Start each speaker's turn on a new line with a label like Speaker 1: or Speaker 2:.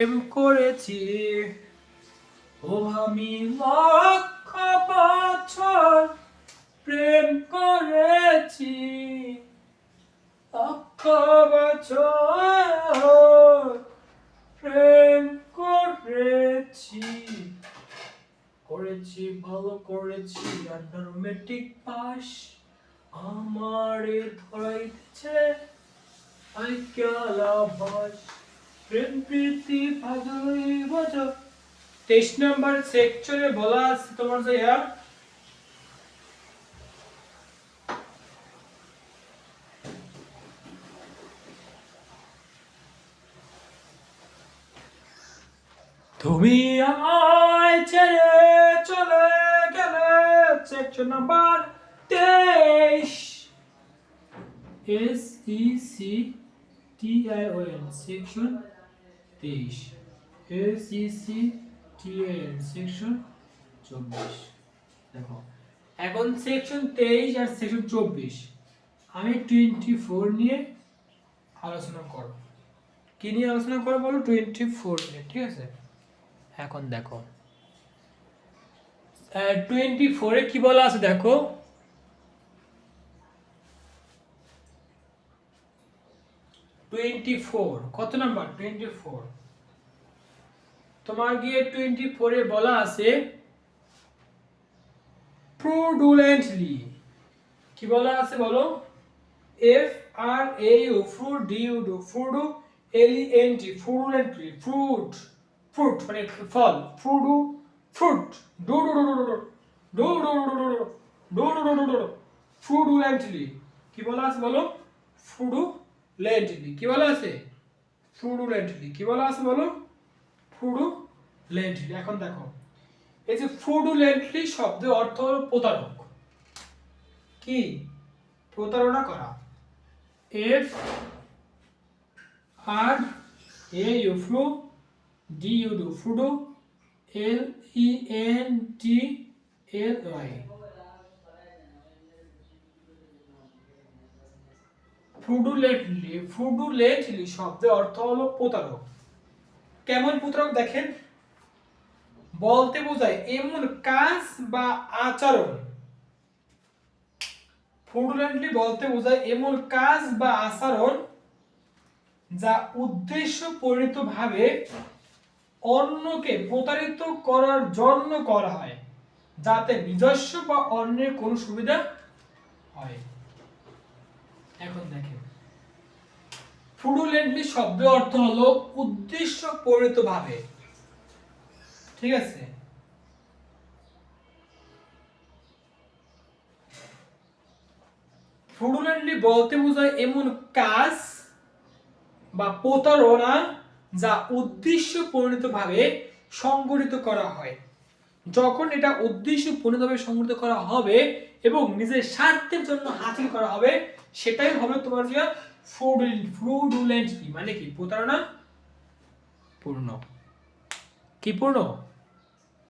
Speaker 1: প্রেম করেছি ও আমি লক্ষ বছর প্রেম করেছি লক্ষ বছর প্রেম করেছি করেছি ভালো করেছি আন্ডার মেট্রিক পাস আমারে ধরাইছে আই কেলা বাস প্রেম প্রীতি ভালোই বোঝো 23 নম্বর সেকশনে বলা আছে তোমার যে यार তুমি আমায় ছেড়ে চলে গেলে section number 23 SECTION section 23 SECTION section 24 দেখো এখন সেকশন 23 আর সেকশন 24 আমি 24 নিয়ে আলোচনা করব কি নিয়ে আলোচনা করব বলো 24 নিয়ে ঠিক আছে এখন দেখো 24 এ কি বলা আছে দেখো কত নাম্বার 24 তোমার গিয়ে 24 এ বলা আছে fraudulently কি বলা আছে বলো fraudulently fruit মানে ফল fruit fraudulently কি বলা আছে বলো fraudulently কি বলা আছে fraudulently কি বলা আছে বলো fraudulently এখন দেখো এই যে fraudulently শব্দের অর্থ হলো প্রতারক কি প্রতারণা করা F R A U D U D frudo L E N T L Y fraudulently শব্দের অর্থ হলো প্রতারক কেমন প্রতারক দেখেন বলতে বোঝায় এমন কাজ বা আচরণ fraudulently বলতে বোঝায় এমন কাজ বা আচরণ যা উদ্দেশ্যপ্রণীতভাবে অন্যকে প্রতারিত করার জন্য করা হয় যাতে নিজস্ব বা অন্যের কোনো সুবিধা হয় এখন দেখেন fraudulently শব্দের অর্থ হলো উদ্দেশ্যপ্রণীতভাবে ঠিক আছে fraudulently বলতে বোঝায় এমন কাজ বা প্রতারণা যা উদ্দেশ্যপ্রণীতভাবে সংগঠিত করা হয় যখন এটা উদ্দেশ্যপ্রণীতভাবে সংগঠিত করা হবে এবং নিজের স্বার্থের জন্য হাসিল করা হবে সেটাই হবে তোমার যে fraudulently মানে কি প্রতারণা পূর্ণ কি পূর্ণ